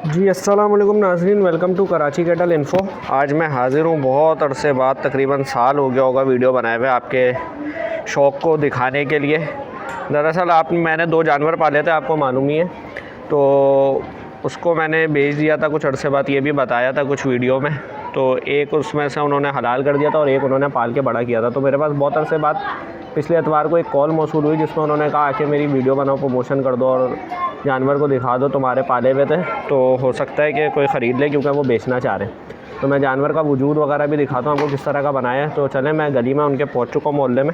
जी अस्सलाम वालेकुम नाज़रीन, welcome to Karachi Cattle Info. आज मैं हाज़िर हूँ बहुत अरसे बाद, तकरीबन साल हो गया होगा वीडियो बनाए हुए आपके शौक़ को दिखाने के लिए। दरअसल मैंने 2 जानवर पाले थे, आपको मालूम ही है। तो उसको मैंने बेच दिया था कुछ अरसे बाद, ये भी बताया था कुछ वीडियो में। तो एक उसमें से उन्होंने हलाल कर दिया था और एक उन्होंने पाल के बड़ा किया था। तो मेरे पास बहुत अरसे बाद पिछले एतवार को एक कॉल मौसूल हुई जिसमें उन्होंने कहा कि मेरी वीडियो बनाओ, प्रमोशन कर दो और जानवर को दिखा दो, तुम्हारे पाले हुए थे तो हो सकता है कि कोई ख़रीद ले, क्योंकि वो बेचना चाह रहे हैं। तो मैं जानवर का वजूद वगैरह भी दिखाता हूँ आपको किस तरह का बनाया है। तो चलें, मैं गली में उनके पहुँच चुका हूँ, मोहल्ले में।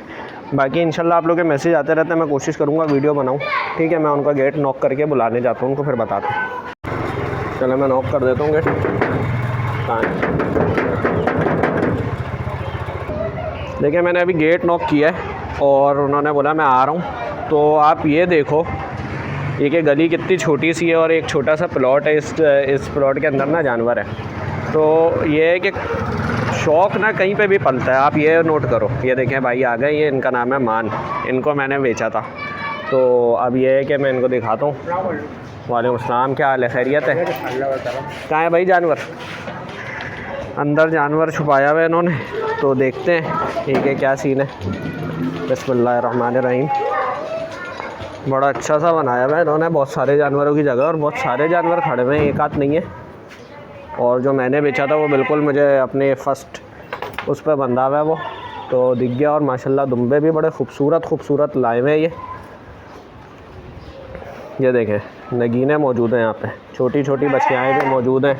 बाकी इंशाल्लाह आप लोग के मैसेज आते रहते हैं, मैं कोशिश करूँगा वीडियो बनाऊँ। ठीक है, मैं उनका गेट नॉक करके बुलाने जाता हूँ, उनको फिर बताता हूँ। चलो मैं नॉक कर देता हूँ गेट। कहाँ है? देखिए, मैंने अभी गेट नॉक किया है और उन्होंने बोला मैं आ रहा हूँ। तो आप ये देखो, ये कि गली कितनी छोटी सी है और एक छोटा सा प्लॉट है। इस प्लॉट के अंदर ना जानवर है। तो ये है कि शौक़ ना कहीं पे भी पलता है। आप ये नोट करो, ये देखें भाई आ गए, ये इनका नाम है मान, इनको मैंने बेचा था। तो अब ये है कि मैं इनको दिखाता हूँ। वालेकुम अस्सलाम, क्या हाल है, खैरियत है? कहाँ है भाई जानवर? अंदर जानवर छुपाया हुआ है इन्होंने, तो देखते हैं ये क्या सीन है। बिस्मिल्लाहिर्रहमानिर्रहीम। बड़ा अच्छा सा बनाया हुआ है इन्होंने, बहुत सारे जानवरों की जगह, और बहुत सारे जानवर खड़े हुए हैं, एक आध नहीं है। और जो मैंने बेचा था वो बिल्कुल मुझे अपने फर्स्ट उस पर बंधा हुआ है, वो तो दिख गया। और माशाल्लाह दुम्बे भी बड़े खूबसूरत लाए हुए हैं। ये देखें, नगीने मौजूद हैं यहाँ पे, छोटी छोटी बच्चियाँ भी मौजूद हैं।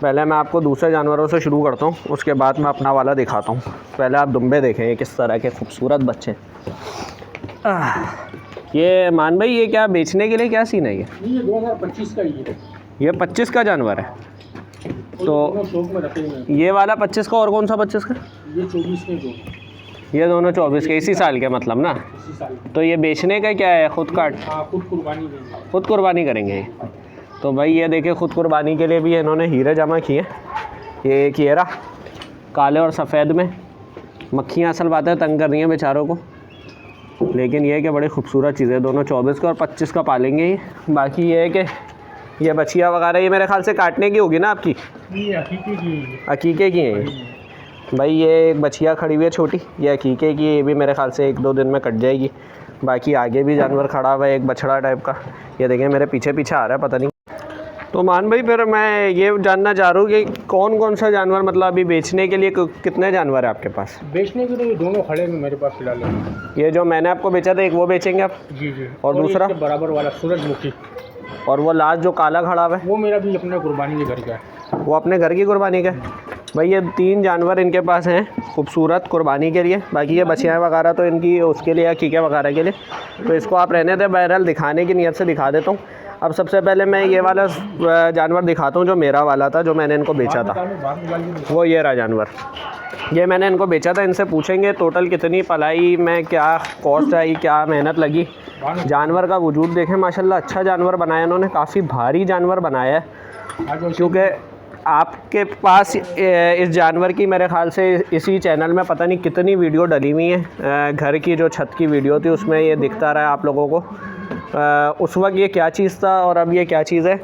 पहले मैं आपको दूसरे जानवरों से शुरू करता हूँ, उसके बाद मैं अपना वाला दिखाता हूँ। पहले आप दुम्बे देखें, ये किस तरह के खूबसूरत बच्चे। ये मान भाई, ये क्या बेचने के लिए क्या सीन है? ये 2025 का ही है। ये 25 का जानवर है। तो ये वाला 25 का, और कौन सा 25 का? ये 24 के दो। ये दोनों 24 के, इसी साल के मतलब ना। इसी साल। तो ये बेचने का क्या है? खुद काट, खुद कुर्बानी देंगे। खुद कुर्बानी करेंगे ये। तो भाई ये देखिए, खुद कुर्बानी के लिए भी इन्होंने हीरे जमा किए। ये एक हीरा काले और सफ़ेद में, मक्खियाँ असल बात है तंग कर रही हैं बेचारों को, लेकिन ये है कि बड़ी खूबसूरत चीज़ें। दोनों 24 का और 25 का पालेंगे ये। बाकी ये है कि ये बछिया वगैरह ये मेरे ख्याल से काटने की होगी ना आपकी? ये अकीके की। अकीके की है भाई। ये एक बछिया खड़ी हुई है छोटी, ये अकीके की है। ये भी मेरे ख्याल से 1-2 दिन में कट जाएगी। बाकी आगे भी जानवर खड़ा हुआ है, एक बछड़ा टाइप का। ये देखें मेरे पीछे पीछे आ रहा है, पता नहीं। तो मान भाई, फिर मैं ये जानना चाह रहा हूँ कि कौन कौन सा जानवर, मतलब अभी बेचने के लिए कितने जानवर है आपके पास? बेचने के लिए दोनों खड़े हैं मेरे पास फिलहाल। ये जो मैंने आपको बेचा था, एक वो बेचेंगे आप? जी जी। और दूसरा बराबर वाला सूरजमुखी। और वो लास्ट जो काला खड़ा हुआ है, वो मेरा भी अपने कुर्बानी के घर का है। वो अपने घर की कुर्बानी का है। भाई ये 3 जानवर इनके पास हैं खूबसूरत कुर्बानी के लिए। बाकी ये बछियाँ वगैरह तो इनकी उसके लिए, अकीके वगैरह के लिए। तो इसको आप रहने दें, बहरहाल दिखाने की नीयत से दिखा देता हूँ। अब सबसे पहले मैं ये वाला जानवर दिखाता हूँ जो मेरा वाला था, जो मैंने इनको बेचा था। वो ये रहा जानवर, ये मैंने इनको बेचा था। इनसे पूछेंगे टोटल कितनी पलाई में क्या कॉस्ट आई, क्या मेहनत लगी। जानवर का वजूद देखें, माशाल्लाह अच्छा जानवर बनाया इन्होंने, काफ़ी भारी जानवर बनाया है। क्योंकि आपके पास इस जानवर की मेरे ख़्याल से इसी चैनल में पता नहीं कितनी वीडियो डली हुई है। घर की जो छत की वीडियो थी उसमें ये दिखता रहा आप लोगों को। उस वक्त ये क्या चीज़ था और अब ये क्या चीज़ है।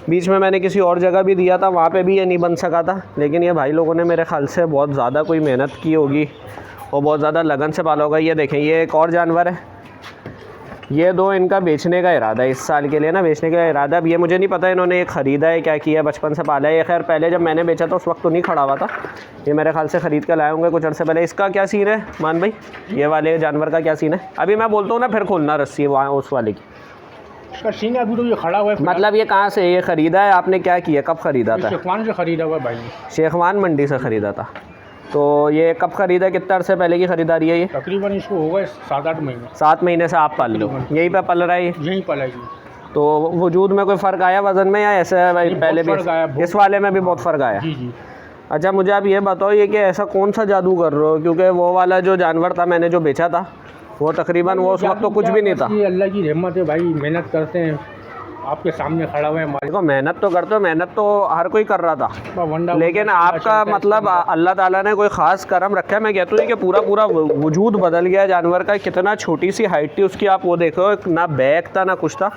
बीच में मैंने किसी और जगह भी दिया था, वहाँ पे भी ये नहीं बन सका था। लेकिन ये भाई लोगों ने मेरे ख़्याल से बहुत ज़्यादा कोई मेहनत की होगी और बहुत ज़्यादा लगन से पाला होगा। ये देखें, ये एक और जानवर है। ये 2 इनका बेचने का इरादा है, इस साल के लिए ना बेचने का इरादा। अब ये मुझे नहीं पता इन्होंने ये ख़रीदा है क्या किया, बचपन से पाला है ये। खैर पहले जब मैंने बेचा था उस वक्त तो नहीं खड़ा हुआ था, ये मेरे ख्याल से ख़रीद कर लाए होंगे कुछ अर्से पहले। इसका क्या सीन है मान भाई, ये वाले जानवर का क्या सीन है? अभी मैं बोलता हूँ ना, फिर खोलना रस्सी वहाँ उस वाले की। इसका सीन अभी तो ये खड़ा हुआ है। मतलब ये कहाँ से ये ख़रीदा है आपने, क्या किया, कब ख़रीदा था? शेखवान से ख़रीदा हुआ भाई, शेखवान मंडी से ख़रीदा था। तो ये कब ख़रीदा, कितने अरसे पहले की ख़रीदारी है ये? तकरीबन इसको होगा 7-8 महीने। 7 महीने से आप पाल लो, यहीं पे पल रहा है? यहीं पलाई। तो वजूद में कोई फ़र्क आया वज़न में, या ऐसे भाई पहले भी? इस वाले में भी बहुत फ़र्क आया? जी जी। अच्छा, मुझे आप ये बताओ, ये कि ऐसा कौन सा जादू कर रहे हो? क्योंकि वो वाला जो जानवर था मैंने जो बेचा था, वो तकरीबन वो उस वक्त तो कुछ भी नहीं था। ये अल्लाह की रहमत है भाई, मेहनत करते हैं आपके सामने खड़ा हुआ है मालिक। देखो मेहनत तो करते हो, मेहनत तो हर कोई कर रहा था, वंडा लेकिन आपका मतलब अल्लाह ताला ने कोई ख़ास करम रखा है। मैं कहता हूँ कि पूरा पूरा वजूद बदल गया है जानवर का। कितना छोटी सी हाइट थी उसकी, आप वो देखो, ना बैक था ना कुछ था।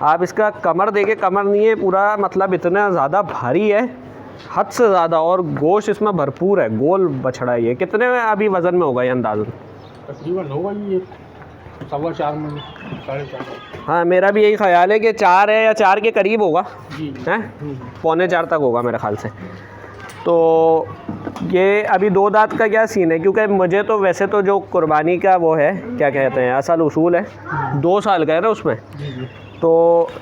आप इसका कमर देखे, कमर नहीं है पूरा, मतलब इतना ज़्यादा भारी है, हद से ज़्यादा, और गोश्त इसमें भरपूर है। गोल बछड़ा है ये। कितने में अभी वज़न में होगा ये अंदाज़न? तकरीबन होगा ये 4.25 महीने, 4.5। हाँ, मेरा भी यही ख्याल है कि 4 है या 4 के करीब होगा, जी हैं, 3.25 तक होगा मेरे ख्याल से। तो ये अभी 2 दांत का क्या सीन है? क्योंकि मुझे तो वैसे तो जो कुर्बानी का वो है, क्या कहते हैं, असल उसूल है, 2 साल का है ना उसमें। तो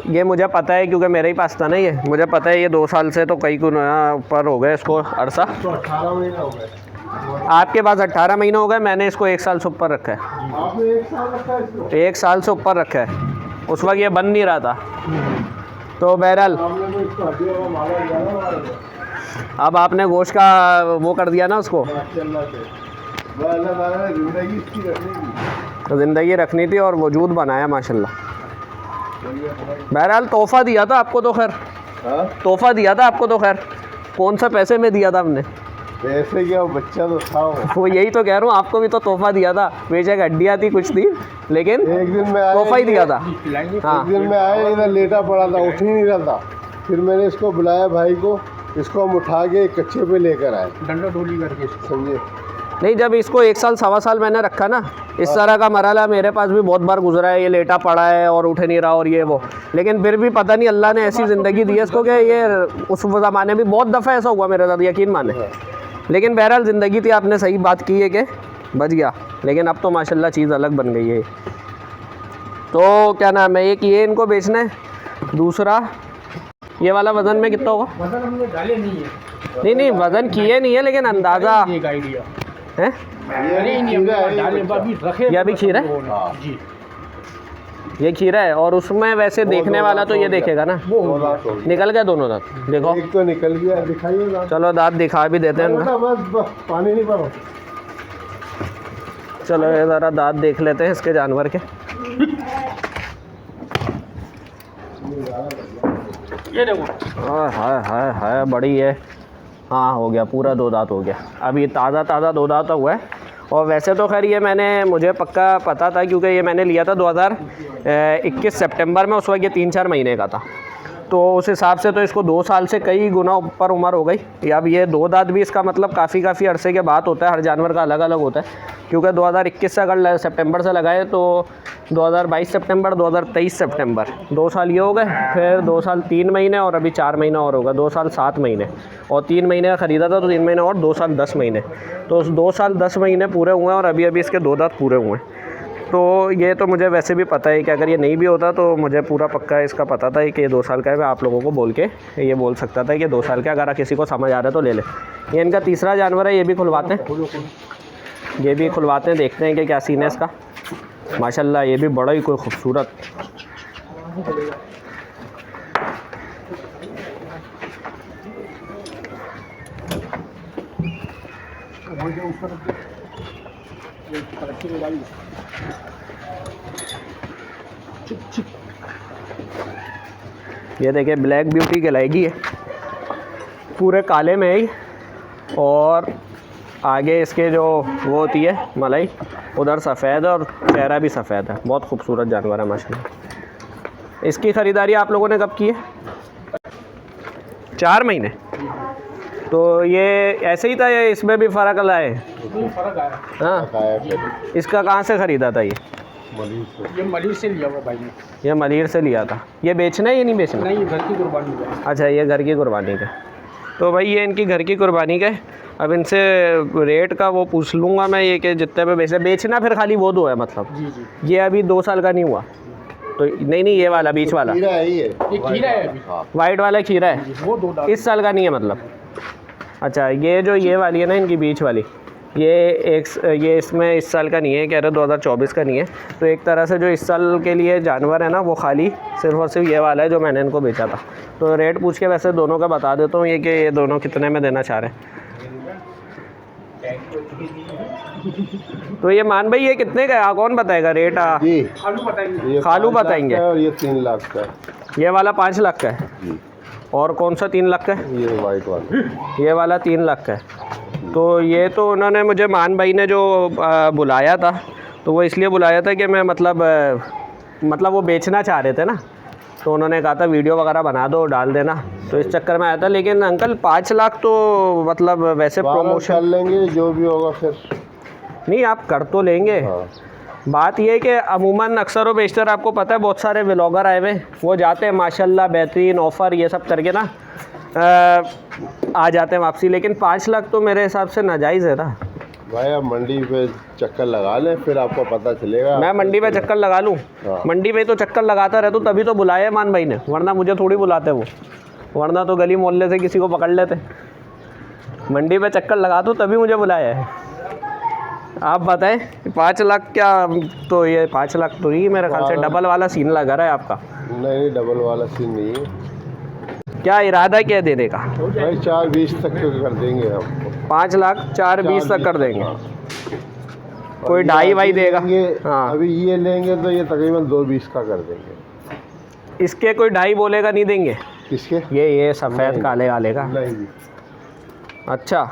ये मुझे पता है क्योंकि मेरे ही पास था ना ये, मुझे पता है ये 2 साल से तो कई गुना ऊपर हो गए इसको अरसा। तो 18 महीना हो गए आपके पास 18 महीने हो गए, मैंने इसको 1 साल से ऊपर रखा है। आपने 1 साल रखा है इसको? 1 साल से ऊपर रखा है, उस वक्त ये बन नहीं रहा था। तो बहरहाल अब आपने गोश्त का वो कर दिया ना उसको, ज़िंदगी रखनी थी और वजूद बनाया माशाल्लाह। बहरहाल तोहफ़ा दिया था आपको तो खैर, तोहफ़ा दिया था आपको तो खैर, कौन सा पैसे में दिया था हमने? पैसे क्या, बच्चा तो था वो यही तो कह रहा हूँ, आपको भी तो तोहफ़ा दिया था, बेशक हड्डियाँ थी कुछ थी, लेकिन एक दिन में आया, तोहफ़ा ही दिया था। हाँ, एक दिन में आया, इधर लेटा पड़ा था, उठ ही नहीं रहा था। फिर मैंने इसको बुलाया भाई को, इसको हम उठा के कच्चे पे लेकर आए, डंडा डोली करके समझे। नहीं, जब इसको 1 साल सवा साल मैंने रखा ना, इस तरह का मरहला मेरे पास भी बहुत बार गुजरा है। ये लेटा पड़ा है और उठ नहीं रहा और ये वो, लेकिन फिर भी पता नहीं अल्लाह ने ऐसी ज़िंदगी दी है इसको कि ये, उस ज़माने में बहुत दफ़ा ऐसा हुआ मेरे साथ, यकीन माने। लेकिन बहरहाल ज़िंदगी थी, आपने सही बात की है कि बच गया, लेकिन अब तो माशाल्लाह चीज़ अलग बन गई है। तो क्या नाम है, एक ये इनको बेचना है, दूसरा ये वाला वज़न में कितना होगा? वजन हमने डाले नहीं है, नहीं वज़न किए नहीं है, लेकिन अंदाज़ा एक आइडिया है। अरे नहीं हमने डाले, अभी रखे। ये अभी खीरा है? जी, ये खीरा है, और उसमें वैसे देखने वाला तो ये देखेगा ना, वो हो गया। निकल गया दोनों दांत, देखो। एक तो निकल गया, दिखाइए दांत। चलो दांत दिखा भी देते हैं इनका। बस पानी नहीं पड़ा। चलो ये ज़रा दांत देख लेते हैं इसके जानवर के। ये देखो, हाय हाय हाय, बड़ी है। हाँ, हो गया पूरा 2 दांत हो गया। अब ये ताज़ा 2 दांत हुआ है। और वैसे तो खैर ये मुझे पक्का पता था, क्योंकि ये मैंने लिया था 2021 सितंबर में, उस वक्त ये 3-4 महीने का था। तो उस हिसाब से तो इसको 2 साल से कई गुना ऊपर उम्र हो गई। अब ये 2 दांत भी इसका मतलब काफ़ी अरसे के बाद होता है, हर जानवर का अलग अलग होता है। क्योंकि 2021 से अगर सितंबर से लगाए तो 2022 सितंबर, 2023 सितंबर, 2 साल ये हो गए, फिर 2 साल 3 महीने, और अभी 4 महीना और होगा, 2 साल 7 महीने। और 3 महीने का ख़रीदा था तो 3 महीने और 2 साल 10 महीने, तो 2 साल 10 महीने पूरे हुए हैं, और अभी इसके 2 दांत पूरे हुए हैं। तो ये तो मुझे वैसे भी पता है कि अगर ये नहीं भी होता तो मुझे पूरा पक्का इसका पता था कि ये 2 साल का है। मैं आप लोगों को बोल के ये बोल सकता था कि 2 साल का, अगर किसी को समझ आ रहा है तो ले ले। ये इनका तीसरा जानवर है, ये भी खुलवाते हैं, ये भी खुलवाते हैं, देखते हैं कि क्या सीन है इसका। माशाल्लाह ये भी बड़ा ही कोई खूबसूरत। ये देखिए ब्लैक ब्यूटी कहलाएगी, है पूरे काले में ही, और आगे इसके जो वो होती है मलाई, उधर सफ़ेद है, और चेहरा भी सफ़ेद है। बहुत खूबसूरत जानवर है माशाल्लाह। इसकी ख़रीदारी आप लोगों ने कब की है? 4 महीने। तो ये ऐसे ही था या इसमें भी फ़र्क लाए? फर्क आया। हाँ, इसका कहाँ से ख़रीदा था ये? ये मलिर से लिया हुआ भाई ने। ये मलिर से लिया था। ये बेचना है या नहीं बेचना? नहीं, घर की कुर्बानी का। अच्छा, ये घर की कुर्बानी का। तो भाई ये इनकी घर की कुर्बानी का है। अब इनसे रेट का वो पूछ लूँगा मैं, ये कि जितने पे बेचना फिर खाली वो 2 है मतलब। जी जी, ये अभी 2 साल का नहीं हुआ तो नहीं, ये वाला बीच वाला खीरा है ये खीरा है अभी। वाइट वाला खीरा है, वो 2 दांत। इस साल का नहीं है मतलब। अच्छा, ये जो ये वाली है ना इनकी बीच वाली, ये इसमें इस साल का नहीं है, कह रहे 2024 का नहीं है। तो एक तरह से जो इस साल के लिए जानवर है ना, वो खाली सिर्फ और सिर्फ ये वाला है जो मैंने इनको बेचा था। तो रेट पूछ के वैसे दोनों का बता देता हूँ, ये कि ये दोनों कितने में देना चाह रहे हैं। तो ये मान भाई ये कितने का है? कौन बताएगा रेट? जी, खालू बताएंगे। ये खालू 5 लाख बताएंगे। का है और ये 3 लाख का है। ये वाला 5 लाख का है। जी। और कौन सा 3 लाख का है? ये वाइट वाला। ये वाला 3 लाख का है। तो ये तो उन्होंने मुझे मान भाई ने जो बुलाया था, तो वो इसलिए बुलाया था कि मैं मतलब वो बेचना चाह रहे थे ना, तो उन्होंने कहा था वीडियो वगैरह बना दो, डाल देना, तो इस चक्कर में आया था। लेकिन अंकल 5 लाख तो मतलब वैसे प्रमोशन कर लेंगे जो भी होगा फिर। नहीं, आप कर तो लेंगे। हाँ। बात ये है कि अमूमन अक्सर व बेशतर आपको पता है बहुत सारे व्लॉगर आए हुए, वो जाते हैं माशाल्लाह बेहतरीन ऑफ़र ये सब करके ना आ जाते हैं वापसी। लेकिन 5 लाख तो मेरे हिसाब से नाजायज़ है ना भाई। आप मंडी पे चक्कर लगा लें, फिर आपको पता चलेगा। मैं मंडी पे चक्कर लगा लूँ? हाँ। मंडी पे तो चक्कर लगाता रहता हूँ, तभी तो बुलाया है मान भाई ने, वरना मुझे थोड़ी बुलाते वो, वरना तो गली मोहल्ले से किसी को पकड़ लेते। मंडी पे चक्कर लगा दूँ तभी मुझे बुलाया है। आप बताएं 5 लाख क्या? तो ये 5 लाख तो नहीं, मेरे ख्याल से डबल वाला सीन लगा रहा है आपका। नहीं, डबल वाला सीन नहीं है। क्या इरादा क्या है देने का? भाई 420 तक कर देंगे हम। 5 लाख 420 तक कर देंगे। हाँ। कोई और ढाई ये वाई अभी देगा? लेंगे, हाँ। अभी ये लेंगे तो ये तकरीबन 220 का कर देंगे। इसके कोई ढाई बोलेगा नहीं देंगे? किसके? ये सफ़ेद काले वाले का? नहीं जी। अच्छा,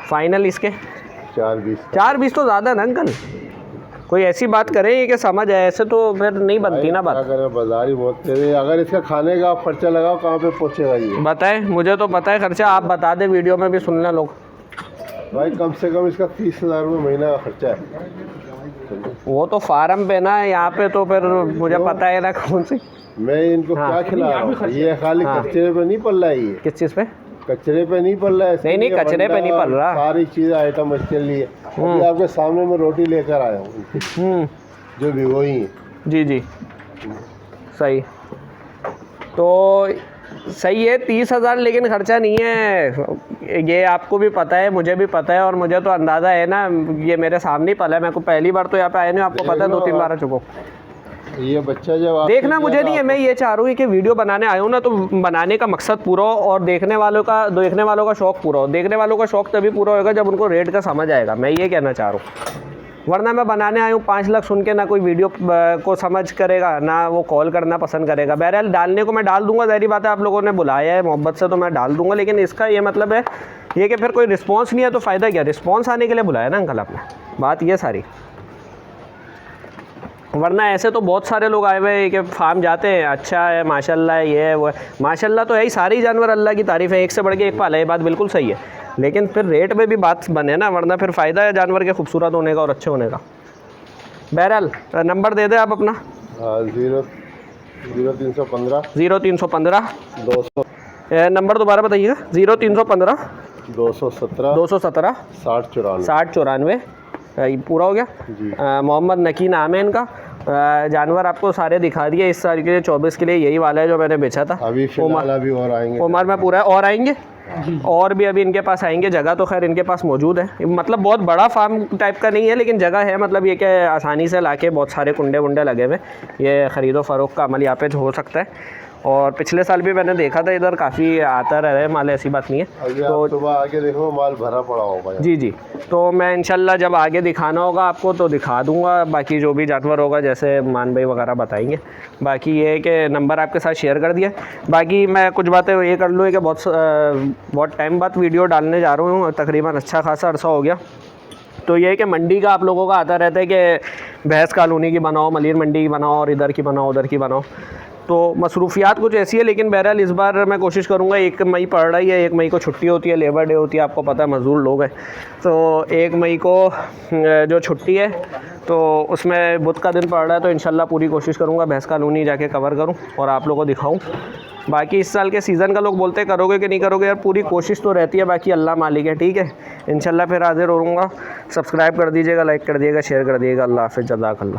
फाइनल इसके 420 420 तो ज़्यादा है ना अंकल, कोई ऐसी बात करें ये कि समझ आए, ऐसे तो फिर नहीं बनती ना बात। क्या करें, बाजार ही बहुत तेज है। अगर इसका खाने का आप खर्चा लगाओ, कहाँ पे पहुँचेगा ये? बताएं, मुझे तो पता है खर्चा, आप बता दें वीडियो में भी सुन लें लोग। भाई कम से कम इसका 30,000 रुपये महीना का खर्चा है। वो तो फार्म पे ना, यहाँ पे तो फिर मुझे पता है ना कौन सी। मैं इनको हाँ। क्या खिला रहा हूँ? ये खाली हाँ। कचरे पे नहीं पल रहा है। ये किस चीज़ पे? कचरे पे नहीं पल रहा है। नहीं, नहीं, इसके लिए कचरे पे नहीं अंडा, पल रहा। सारी चीज़ आइटम इसके लिए। अभी आपके सामने मैं रोटी लेकर आया हूँ जो भिगोई है। जी जी, सही। तो सही है 30,000, लेकिन खर्चा नहीं है, ये आपको भी पता है, मुझे भी पता है, और मुझे तो अंदाज़ा है ना, ये मेरे सामने ही पला है। मैं को पहली बार तो यहाँ पे आया नहीं, आपको पता है 2-3 बार आ चुका हूँ। ये बच्चा जब आप देखना मुझे नहीं है, मैं ये चाह रहा हूँ कि वीडियो बनाने आया हूँ ना, तो बनाने का मकसद पूरा हो और देखने वालों का शौक़ पूरा हो। देखने वालों का शौक़ तभी पूरा होगा जब उनको रेट का समझ आएगा, मैं ये कहना चाह रहा हूँ। वरना मैं बनाने आया हूँ 5 लाख सुन के ना कोई वीडियो को समझ करेगा, ना वो कॉल करना पसंद करेगा। बहरहाल डालने को मैं डाल दूंगा, ज़ाहिर बात है, आप लोगों ने बुलाया है मोहब्बत से तो मैं डाल दूंगा। लेकिन इसका ये मतलब है ये कि फिर कोई रिस्पांस नहीं है तो फ़ायदा क्या? रिस्पांस आने के लिए बुलाया ना अंकल आपने, बात ये सारी। वरना ऐसे तो बहुत सारे लोग आए हुए हैं कि फार्म जाते हैं, अच्छा है माशाल्लाह, ये है वो है। माशाल्लाह तो है ही, सारी जानवर अल्लाह की तारीफ़ है, एक से बढ़ के एक पाला है, ये बात बिल्कुल सही है। लेकिन फिर रेट में भी बात बने ना, वरना फिर फ़ायदा है जानवर के खूबसूरत होने का और अच्छे होने का। बहरहाल नंबर दे दें आप अपना। 0315 0315 200 नंबर दोबारा बताइएगा। 0315 217 217 6094 6094 पूरा हो गया जी। मोहम्मद नकी नाम है इनका। जानवर आपको सारे दिखा दिए इस साल के लिए, 24 के लिए यही वाला है जो मैंने बेचा था। अभी फिलहाल अभी और आएंगे। उमर में पूरा है, और आएंगे और भी अभी इनके पास आएंगे। जगह तो खैर इनके पास मौजूद है, मतलब बहुत बड़ा फार्म टाइप का नहीं है, लेकिन जगह है। मतलब ये कि आसानी से लाके बहुत सारे कुंडे वुंडे लगे हुए, ये ख़रीदो फ़रोख्त का अमल यहाँ पे हो सकता है। और पिछले साल भी मैंने देखा था इधर काफ़ी आता रहा है माल, ऐसी बात नहीं है। तो सुबह आके देखो माल भरा पड़ा होगा। जी जी, तो मैं इंशाल्लाह जब आगे दिखाना होगा आपको तो दिखा दूंगा, बाकी जो भी जानवर होगा जैसे मान भाई वगैरह बताएंगे। बाकी ये है कि नंबर आपके साथ शेयर कर दिया। बाकी मैं कुछ बातें ये कर लूँ कि बहुत टाइम बाद वीडियो डालने जा रहा हूँ, तकरीबन अच्छा खासा अरसा हो गया। तो ये है कि मंडी का आप लोगों का आता रहता है कि भैंस कॉलोनी की बनाओ, मलिर मंडी की बनाओ, और इधर की बनाओ, उधर की बनाओ। तो मसरूफियात कुछ ऐसी है, लेकिन बहरहाल इस बार मैं कोशिश करूँगा। 1 मई पड़ रही है, 1 मई को छुट्टी होती है, लेबर डे होती है, आपको पता है मज़दूर लोग हैं। तो 1 मई को जो छुट्टी है तो उसमें बुध का दिन पड़ रहा है, तो इंशाल्लाह पूरी कोशिश करूँगा भैंस कॉलोनी जाके कवर करूँ और आप लोगों को दिखाऊँ। बाकी इस साल के सीज़न का लोग बोलते करोगे कि नहीं करोगे, यार पूरी कोशिश तो रहती है, बाकी अल्लाह मालिक है। ठीक है, इंशाल्लाह फिर हाज़िर होऊंगा। सब्सक्राइब कर दीजिएगा, लाइक कर दिएगा, शेयर कर दिएगा। अल्लाह हाफ़िज़, जज़ाकल्लाह।